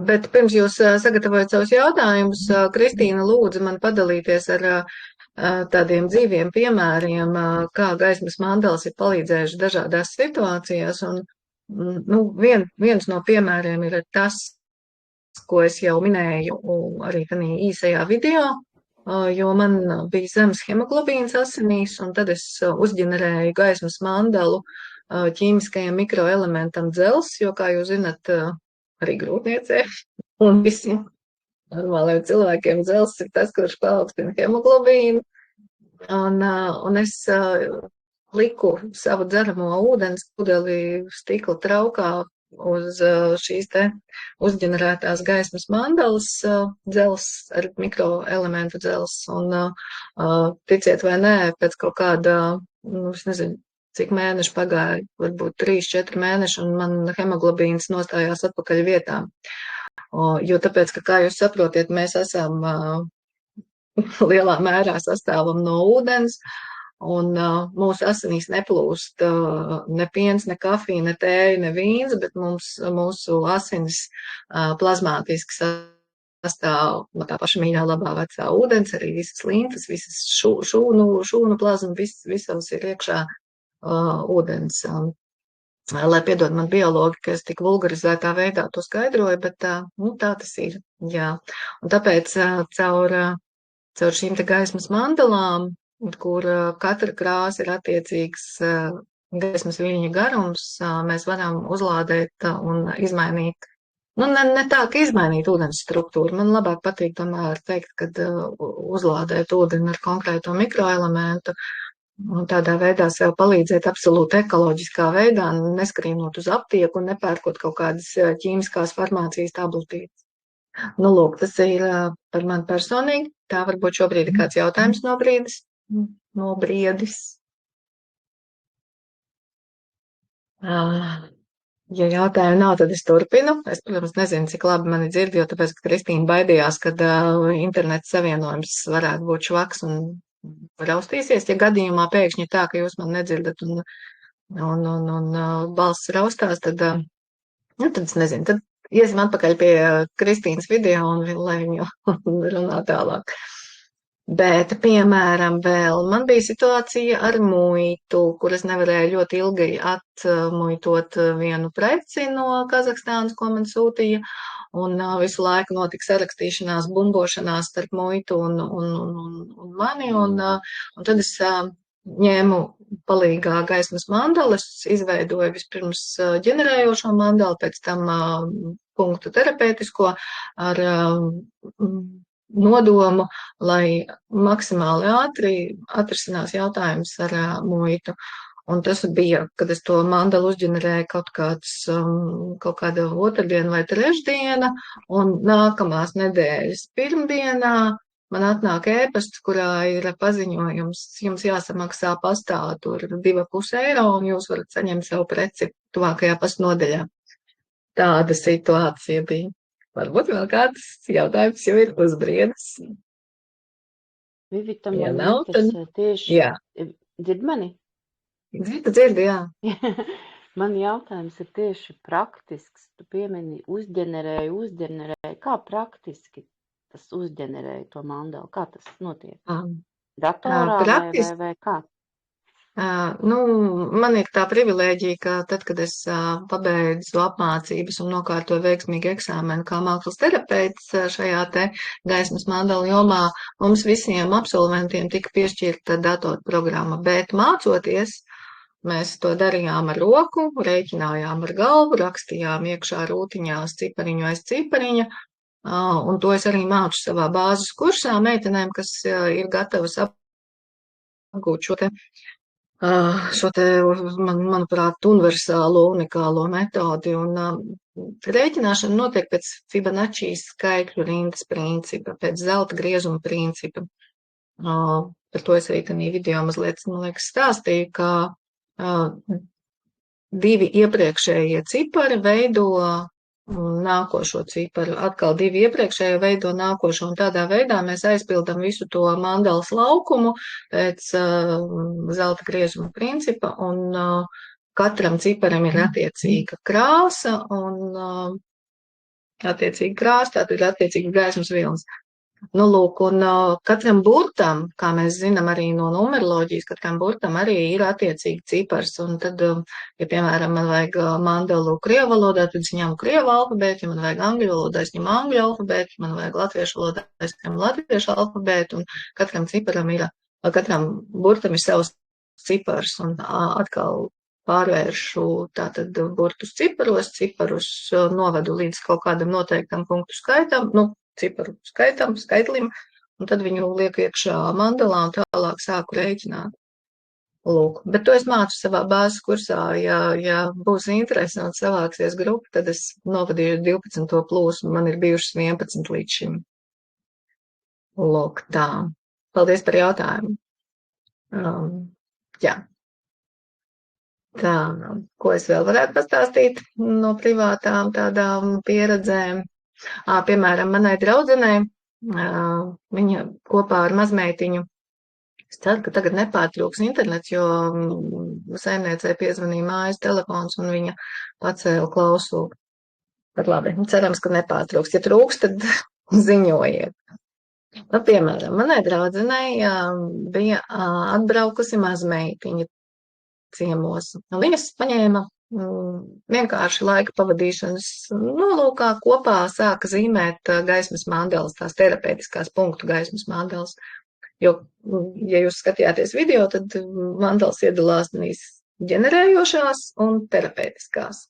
Bet pirms jūs sagatavojat savus jautājumus, Kristīna lūdza man padalīties ar tādiem dzīviem piemēriem, kā gaismas mandelis ir palīdzējuši dažādās situācijās. Un, nu, viens no piemēriem ir tas, ko es jau minēju arī tādā īsajā video, jo man bija zemes hemoglobīns asinīs, un tad es uzģenerēju gaismas mandelu ķīmiskajam mikroelementam dzels, jo, kā jūs zinat, arī grūtniecē un visiem normāliem cilvēkiem dzels ir tas, kurš paaugstina hemoglobīnu. Un es liku savu dzeramo ūdens pudeli stikla traukā uz šīs te uzģenerētās gaismas mandeles dzels ar mikroelementu dzels. Un ticiet vai nē, pēc kaut kāda, es nezinu, cik mēneši pagāja, varbūt 3-4 mēneši, un man hemoglobīns nostājās atpakaļ vietā. Jo tāpēc, ka, kā jūs saprotiet, mēs esam lielā mērā sastāvam no ūdens, un mūsu asinīs neplūst ne piens, ne kafija, ne tēja, ne vīns, bet mūsu asinis plazmātiski sastāv no tā paša mīļā labā vecā ūdens, arī visas limfas, visas šūnu plazma, visos ir iekšā ūdens. Lai piedod man biologi, ka es tik vulgarizētā veidā to skaidroju, bet nu, tā tas ir. Jā. Un tāpēc caur šīm te gaismas mandelām, kur katra krāsa ir attiecīgs gaismas viļņa garums, mēs varam uzlādēt un izmainīt. Nu, ne tā, ka izmainīt ūdens struktūru. Man labāk patīk tomēr teikt, kad uzlādēt ūdeni ar konkrēto mikroelementu. Un tādā veidā sev palīdzēt absolūti ekoloģiskā veidā, neskrīnot uz aptieku un nepērkot kaut kādas ķīmiskās farmācijas tabletītes. Nu, lūk, tas ir par mani personīgi. Tā varbūt šobrīd ir kāds jautājums no briedis. Ja jautājumu nav, tad es turpinu. Es, protams, nezinu, cik labi mani dzird, jo tāpēc, ka Kristīna baidījās, kad internets savienojums varētu būt švaks un raustīsies. Ja gadījumā pēkšņi tā, ka jūs man nedzirdat un balss raustās, tad, nu, tad es nezinu, tad iesim atpakaļ pie Kristīnas video un lai viņu runā tālāk. Bet, piemēram, vēl man bija situācija ar muitu, kuras nevarēja ļoti ilgi atmuitot vienu preci no Kazahstānas, ko man sūtīja, un visu laiku notika sarakstīšanās, bumbošanās starp muitu un mani, un tad es ņēmu palīgā gaismas mandeles, izveidoju vispirms ģenerējošo mandeli, pēc tam punktu terapeitisko ar nodomu, lai maksimāli ātri atrisinās jautājums ar muitu. Un tas bija, kad es to mandelu uzģenerēju kaut kāda otrdiena vai trešdiena, un nākamās nedēļas pirmdienā man atnāk ēpasts, kurā ir paziņojums, jums jāsamaksā pastā tur 2,5 eiro, un jūs varat saņemt savu preci tuvākajā pastnodaļā. Tāda situācija bija. Varbūt vēl kāds jautājums jau ir uzbriedis. Vivita, man interesē tieši... Jā. Dzird mani? Dzirdi, jā. Man jautājums ir tieši praktisks. Tu piemini uzģenerēju. Kā praktiski tas uzģenerēja to mandelu? Kā tas notiek? Datorā vai kā? Nu, man ir tā privilēģija, ka tad, kad es pabeidzu apmācības un nokārtoju veiksmīgi eksāmenu kā mākslas terapeits šajā te gaismas mandelu jomā, mums visiem absolventiem tika piešķirta datorprogramma, bet mācoties, mēs to darījām ar roku, rēķinājām ar galvu, rakstījām iekšā rūtiņās cipariņu aiz cipariņa, un to es arī mācu savā bāzes kursā meitenēm, kas ir gatavas apgūt šo te, manuprāt, universālo, unikālo metodi, un rēķināšana notiek pēc Fibonacci skaitļu rindas principa, pēc zelta griezuma principa. Par to es arī tādā video mazliet, man liekas, stāstīju, ka 2 iepriekšējie cipari veido nākošo ciparu, atkal 2 iepriekšējo veido nākošo, un tādā veidā mēs aizpildam visu to mandeles laukumu pēc zelta griezuma principa, un katram ciparam ir attiecīga krāsa, un attiecīgi krāsa, tātad ir attiecīgi gaismas vilnas. Nu, lūk, un katram burtam, kā mēs zinām arī no numeroloģijas, katram burtam arī ir attiecīgi cipars. Un tad, ja, piemēram, man vajag mandalu krievu valodā, tad es ņemu krievu alfabētu, ja man vajag angļu valodā, es ņemu angļu alfabētu, ja man vajag latviešu valodā, es ņemu latviešu alfabētu, un katram ciparam ir, katram burtam ir savs cipars, un atkal pārvēršu tātad burtus ciparus novedu līdz kaut kādam noteiktam punktu skaitam, nu, ciparu skaitam, skaitlim, un tad viņu lieku iekšā mandalā un tālāk sāku rēķināt. Lūk, bet to es mācu savā bāzes kursā, ja būs interesi un savāksies grupa, tad es novadīšu 12. plūsmu, man ir bijušas 11 līdz šim. Lūk, tā. Paldies par jautājumu. Jā. Tā, ko es vēl varētu pastāstīt no privātām tādām pieredzēm? Piemēram, manai draudzenei, viņa kopā ar mazmeitiņu, es ceru, ka tagad nepārtrūks internets, jo saimniecei piezvanīja mājas telefons un viņa pacēla klausulu. Bet labi, cerams, ka nepārtrūks. Ja trūks, tad ziņojiet. Nu, piemēram, manai draudzenei bija atbraukusi mazmeitiņa ciemos. Viņas paņēma vienkārši laika pavadīšanas nolūkā kopā sāka zīmēt gaismas mandelas, tās terapeitiskās punktu gaismas mandelas. Jo, ja jūs skatījāties video, tad mandelas iedalās ģenerējošās un terapeitiskās.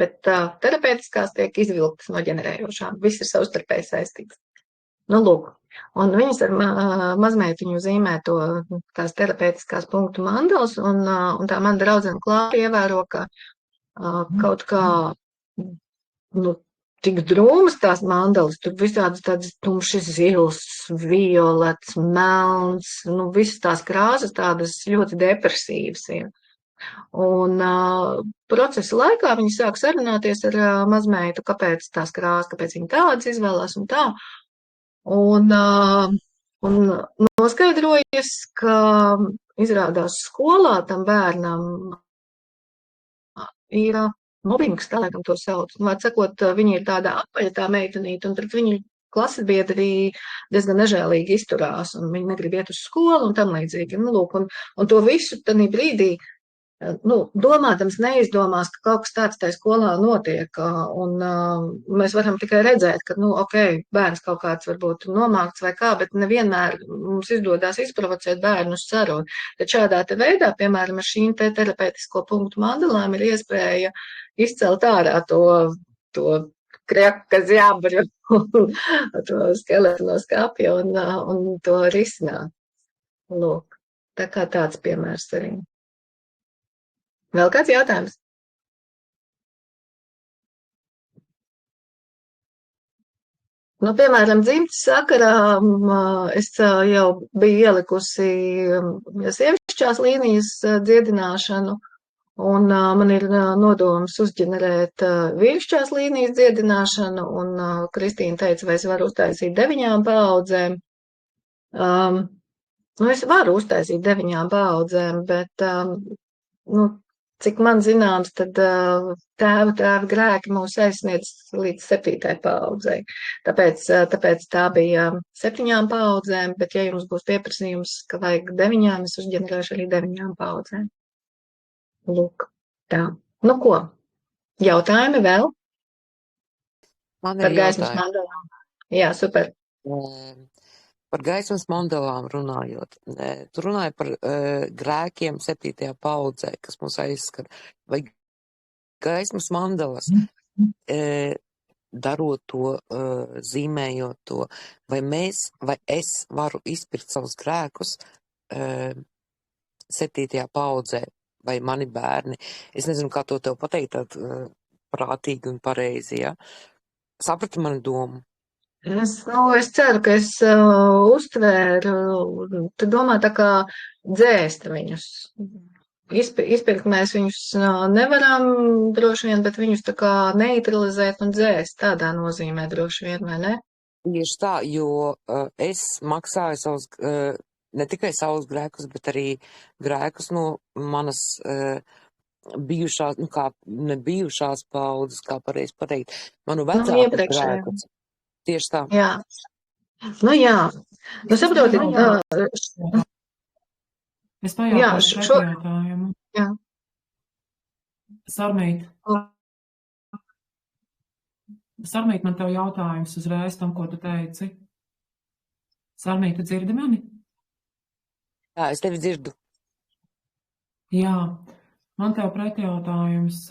Bet terapeitiskās tiek izvilktas no ģenerējošām. Viss ir savstarpēji saistīts. Nu, lūk. Un viņas ar mazmeitiņu zīmē tās terapeitiskās punktu mandelas, un tā man draudzene Klāra ievēro, ka kaut kā, nu, tik drūmas tās mandelas, tur visādas tādas tumši zils, violets, melns, nu, visas tās krāsas tādas ļoti depresīvas ir. Un procesa laikā viņi sāk sarunāties ar mazmeitu, kāpēc tās krāsas, kāpēc viņi tādas izvēlās un tā. Un noskaidrojas, ka izrādās skolā tam bērnam ir mobbings, tā laikam to sauc. Var sakot, viņa ir tāda apaļa tā meitenīte, un pret viņu klases biedri diezgan nežēlīgi izturās, un viņi negrib iet uz skolu un tam līdzīgi. Nu, lūk, un to visu tanī brīdī, nu, domādams neizdomās, ka kaut kas tāds tajā skolā notiek, un mēs varam tikai redzēt, ka, nu, ok, bērns kaut kāds varbūt nomākts vai kā, bet nevienmēr mums izdodās izprovocēt bērnu uz sarunu. Tad šādā te veidā, piemēram, ar šīm te terapeitisko punktu mandalām ir iespēja izcelt ārā to kreka zjabru, to skeletu no skapja un to risināt. Lūk, tā kā tāds piemērs arī. Vēl kāds jautājums? Nu, piemēram, dzimtes sakarā es jau biju ielikusi sievišķās līnijas dziedināšanu, un man ir nodoms uzģenerēt vīrišķās līnijas dziedināšanu, un Kristīna teica, vai es varu uztaisīt 9 paaudzēm. Nu, es varu uztaisīt 9 paaudzēm, bet, nu, cik man zināms, tad tēva grēki mūs aizsniedz līdz 7. paaudzei. Tāpēc tā bija 7 paaudzēm, bet ja jums būs pieprasījums, ka vajag 9, es uzģenerēšu arī 9 paaudzēm. Lūk, tā. Nu ko? Jautājumi vēl? Man ir par gaismas mandalām. Jā, super. Par gaismas mandalām runājot, tu runāji par grēkiem 7. paudzē, kas mūs aizskar. Vai gaismas mandalas, darot to, zīmējot to, vai es varu izpirkt savus grēkus 7. paudzē, vai mani bērni? Es nezinu, kā to tev pateikt, prātīgi un pareizi, ja? Saprati mani domu? Es ceru, ka es uztvēru, tu domā tā kā dzēst viņus. Izpirkt mēs viņus nevaram droši vien, bet viņus tā kā neutralizēt un dzēst tādā nozīmē droši vien, vai ne? Tieši tā, jo es maksāju savus, ne tikai savus grēkus, bet arī grēkus no manas bijušās, kā ne bijušās paudzes, kā pareizi pateikt, manu vecāku grēkus. Tieši tā. Jā. Jā. Saprotiet, es pajautāšu pretjautājumu. Jā. Sarmīt, man tev jautājums uzreiz tam, ko tu teici. Sarmīt, tu dzirdi mani? Jā, es tevi dzirdu. Jā, man tev pretjautājums.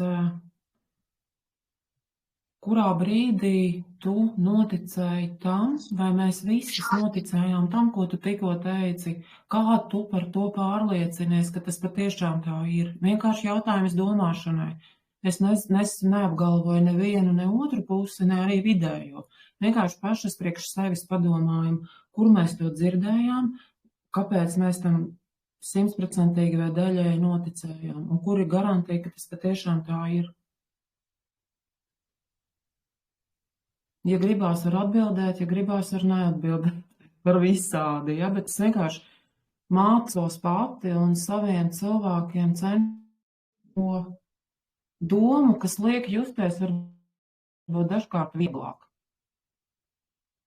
Kurā brīdī tu noticēji tam, vai mēs visi noticējām tam, ko tu tikko teici? Kā tu par to pārliecinies, ka tas patiešām tā ir? Vienkārši jautājums domāšanai. Es neapgalvoju nevienu, ne otru pusi, ne arī vidējo. Vienkārši pašas priekš sevis padomājam, kur mēs to dzirdējām, kāpēc mēs tam 100% vai daļai noticējām, un kuri garantēja, ka tas patiešām tā ir. Ja gribās var atbildēt, ja gribās var neatbildēt, var visādi, ja, bet es vienkārši mācos pati un saviem cilvēkiem cenšos domu, kas liek justies varbūt dažkārt vieglāk.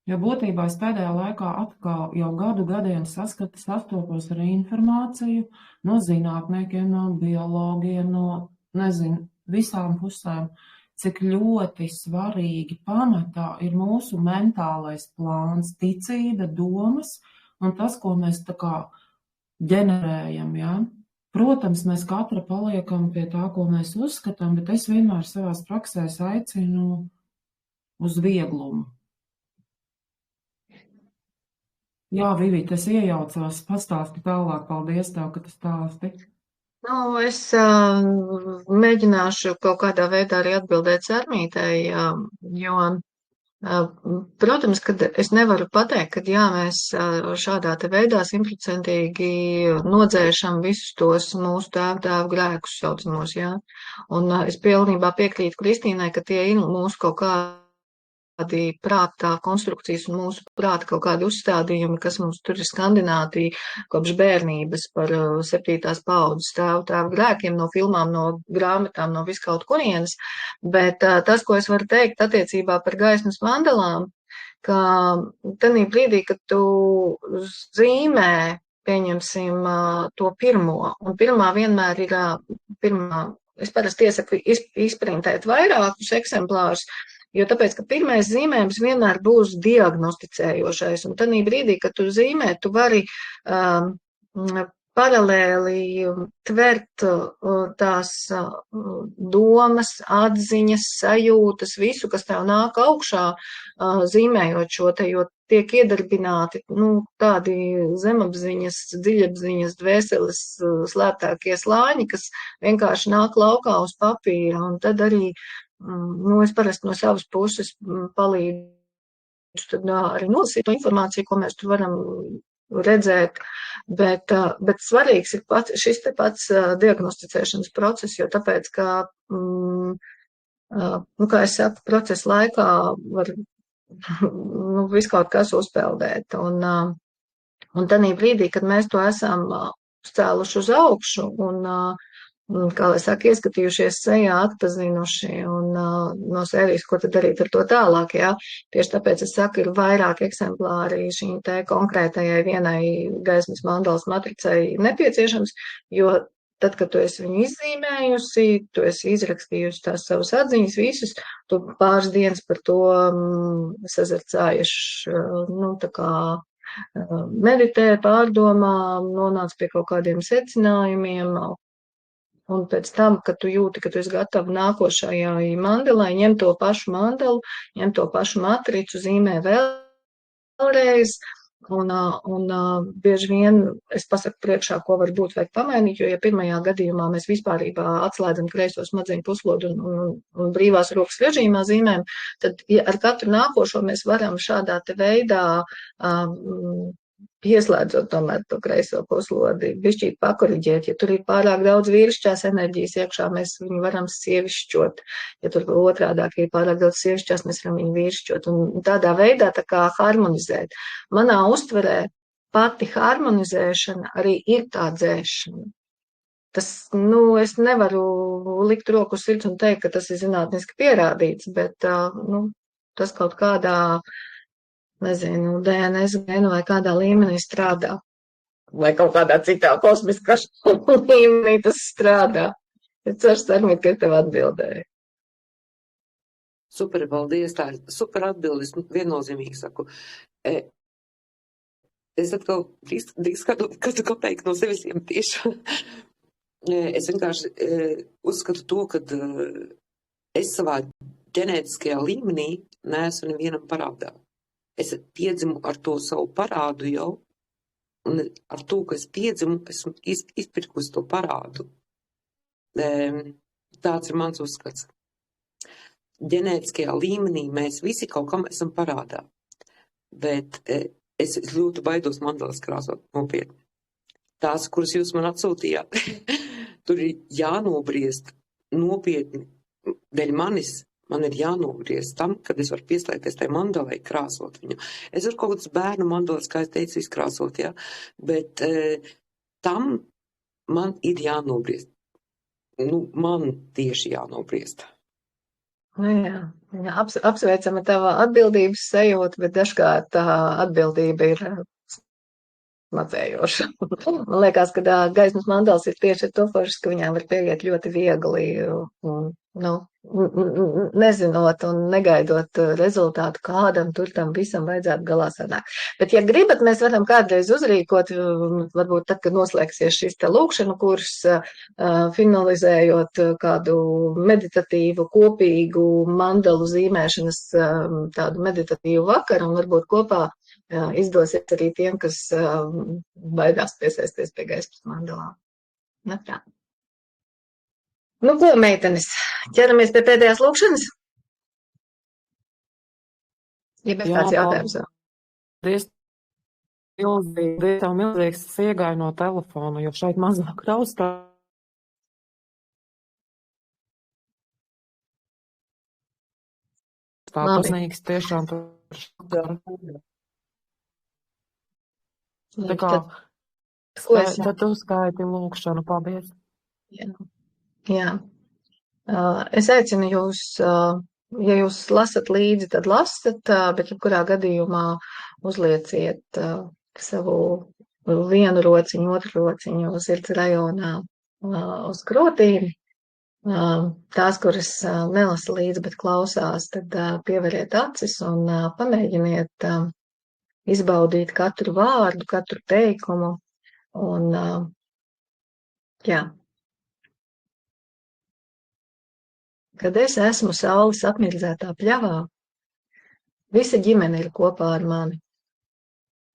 Jo būtībā es pēdējā laikā atkal jau gadiem sastopos ar informāciju no zinātniekiem, no biologiem, no, visām pusēm, cik ļoti svarīgi pamatā ir mūsu mentālais plāns, ticība, domas un tas, ko mēs tā kā ģenerējam, ja? Protams, mēs katra paliekam pie tā, ko mēs uzskatām, bet es vienmēr savās praksēs aicinu uz vieglumu. Jā, Vivita, es iejaucos, pastāsti tālāk, paldies tev, ka tu stāsti. Es mēģināšu kaut kādā veidā arī atbildēt Sarmītei, jo, protams, kad es nevaru pateikt, ka jā, mēs šādā te veidā 100% nodzēšam visus tos mūsu tēvu grēkus saucamos, jā. Un es pilnībā piekrītu Kristīnai, ka tie ir mūsu kaut kādi prātā konstrukcijas un mūsu prāta kaut kādi uzstādījumi, kas mums tur ir skandināti kopš bērnības par 7. paudzes tēvu grēkiem, no filmām, no grāmatām, no viskaut kurienes. Bet tas, ko es varu teikt attiecībā par gaismas mandalām, ka tanī brīdī, kad tu zīmē, pieņemsim to pirmo, un pirmā vienmēr ir es parasti iesaku izprintēt vairākus eksemplārus, jo tāpēc, ka pirmais zīmējums vienmēr būs diagnosticējošais, un tanī brīdī, kad tu zīmē, tu vari paralēli tvert tās domas, atziņas, sajūtas, visu, kas tev nāk augšā, zīmējot šo te, jo tiek iedarbināti, tādi zemapziņas, dziļapziņas, dvēseles slēptākie slāņi, kas vienkārši nāk laukā uz papīra, un tad arī es parasti no savas puses palīdzu tad arī nolasīt to informāciju, ko mēs tur varam redzēt, bet svarīgs ir šis te pats diagnosticēšanas process, jo tāpēc, ka, kā es saku, procesa laikā var viskaut kas uzpeldēt, un tanī brīdī, kad mēs to esam cēluši uz augšu, un kā lai saka, ieskatījušies sejā, atpazinuši un no sērijas, ko tad darīt ar to tālāk, jā. Tieši tāpēc es saku, ir vairāk eksemplāri šīm te konkrētajai vienai gaismas mandalas matricai nepieciešams, jo tad, kad tu esi viņu izzīmējusi, tu esi izrakstījusi tās savas atziņas visus, tu pāris dienas par to sazarcājuši, tā kā meditē, pārdomā, nonāc pie kaut kādiem secinājumiem, un pēc tam, kad tu jūti, ka tu esi gatava nākošajai mandalai, ņem to pašu mandalu, ņem to pašu matricu, zīmē vēlreiz, un bieži vien es pasaku priekšā, ko varbūt vajag pamainīt, jo, ja pirmajā gadījumā mēs vispārībā atslēdzam kreiso smadzeņu puslodu un brīvās rokas režīmā zīmēm, tad ar katru nākošo mēs varam šādā te veidā ieslēdzot tomēr to kreiso puslodi, bišķīt pakoriģēt, ja tur ir pārāk daudz vīrišķās enerģijas iekšā, mēs viņu varam sievišķot, ja tur otrādāk ir pārāk daudz sievišķās, mēs varam viņu vīrišķot, un tādā veidā tā kā harmonizēt. Manā uztverē pati harmonizēšana arī ir tā dzēšana. Tas, es nevaru likt roku uz sirds un teikt, ka tas ir zinātniski pierādīts, bet, tas kaut kādā, nezinu, DNS gēnu vai kādā līmenī strādā. Vai kaut kādā citā kosmiskā līmenī tas strādā. Es ceru, Sarmīt, ka tev atbildēju. Super, paldies, tā ir super atbildes, viennozīmīgi saku. Es atkal drīz kādu kopēju no sevis iemetīšu. Es vienkārši uzskatu to, ka es savā ģenētiskajā līmenī neesmu nevienam parādā. Es piedzimu ar to savu parādu jau, un ar to, ka es piedzimu, esmu izpirkusi to parādu. Tāds ir mans uzskats. Ģenētiskajā līmenī mēs visi kaut kam esam parādā, bet es ļoti baidos mandelas krāsot nopietni. Tās, kuras jūs man atsūtījāt, tur ir jānobriest nopietni. Dēļ manis man ir jānobriest tam, kad es varu pieslēgties tai mandelai, krāsot viņu. Es varu kaut kādas bērnu mandelas, kā es teicu, izkrāsot, jā, bet tam man ir jānobriest. Man tieši jānobriest. Jā, apsveicama tava atbildības sajūta, bet dažkārt tā atbildība ir smadzējoša. Man liekas, ka gaismas mandelas ir tieši to foršas, ka viņām var pieiet ļoti viegli, nezinot un negaidot rezultātu, kādam tur tam visam vajadzētu galā sanākt. Bet, ja gribat, mēs varam kādreiz uzrīkot, varbūt tad, kad noslēgsies šis te lūkšanu kurs, finalizējot kādu meditatīvu, kopīgu mandelu zīmēšanas tādu meditatīvu vakaru, un varbūt kopā izdosies arī tiem, kas baidās piesaisties pie gaismas mandelām. Tā. Ko, meitenes, ķeramies pie pēdējās lūkšanas? Ja bez kāds jautājums vēl. Tev milzīgs iegāja no telefona, jo šeit mazāk raustā. Tā pasnīgs tiešām tur. Tā kā, tad tu skaiti lūkšanu, paldies. Jā. Es aicinu jūs, ja jūs lasat līdzi, tad lasat, bet jebkurā gadījumā uzlieciet savu vienu rociņu, otru rociņu sirds rajonā uz krotīm. Tās, kuras nelasa līdzi, bet klausās, tad pieveriet acis un pamēģiniet izbaudīt katru vārdu, katru teikumu. Un, jā. Kad es esmu saules apmirdzētā pļavā, visa ģimene ir kopā ar mani.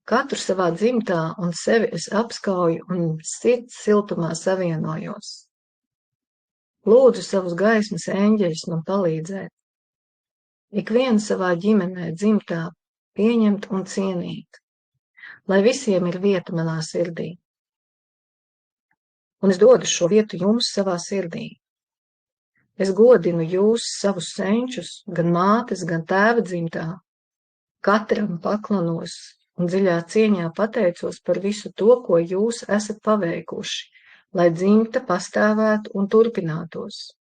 Katru savā dzimtā un sevi es apskauju un sirds siltumā savienojos. Lūdzu savus gaismas eņģeļus man palīdzēt. Ikvienu savā ģimenē dzimtā pieņemt un cienīt, lai visiem ir vieta manā sirdī. Un es dodu šo vietu jums savā sirdī. Es godinu jūs savus senčus, gan mātes, gan tēva dzimtā. Katram paklanos un dziļā cieņā pateicos par visu to, ko jūs esat paveikuši, lai dzimta pastāvētu un turpinātos.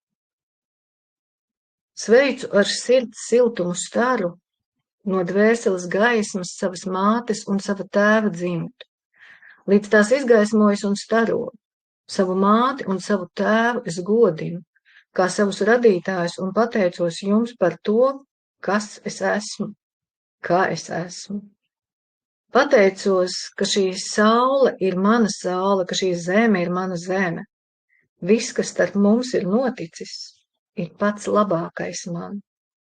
Sveicu ar sirds siltumu staru no dvēseles gaismas savas mātes un sava tēva dzimtu, līdz tās izgaismojas un staro. Savu māti un savu tēvu es godinu, kā savus radītājus, un pateicos jums par to, kas es esmu, kā es esmu. Pateicos, ka šī saule ir mana saule, ka šī zeme ir mana zeme. Viss, kas starp mums ir noticis, ir pats labākais man,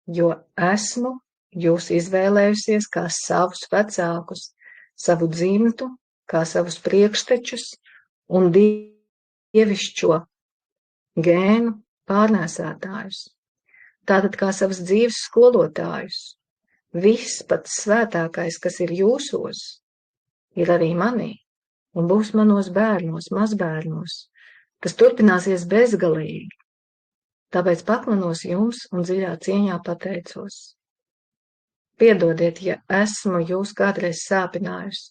jo esmu jūs izvēlējusies kā savus vecākus, savu dzimtu, kā savus priekštečus un dievišķo gēnu pārnēsātājus. Tātad kā savas dzīves skolotājus. Viss pats svētākais, kas ir jūsos, ir arī manī un būs manos bērnos, mazbērnos. Tas turpināsies bezgalīgi. Tāpēc paklanos jums un dziļā cieņā pateicos. Piedodiet, ja esmu jūs kādreiz sāpinājusi.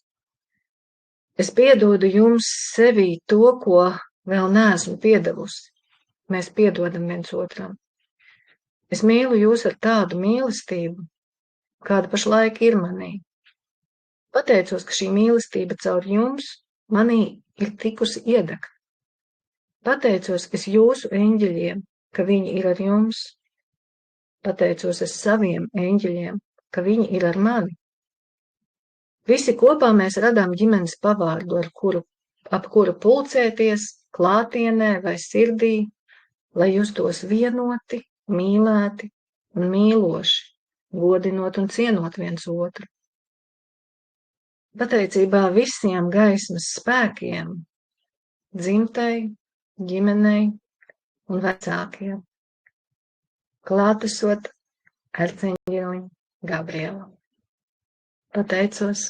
Es piedodu jums sevī to, ko vēl neesmu piedevusi. Mēs piedodam viens otram. Es mīlu jūs ar tādu mīlestību, kāda pašlaik ir manī. Pateicos, ka šī mīlestība caur jums manī ir tikusi iedegta. Pateicos es jūsu eņģeļiem, ka viņi ir ar jums. Pateicos es saviem eņģeļiem, ka viņi ir ar mani. Visi kopā mēs radām ģimenes pavārdu, ap kuru pulcēties klātienē vai sirdī, lai justos vienoti, mīlēti un mīloši, godinot un cienot viens otru. Pateicībā visiem gaismas spēkiem, dzimtai, ģimenei un vecākiem, klātesot arceņģelim Gabrielam. Pateicos.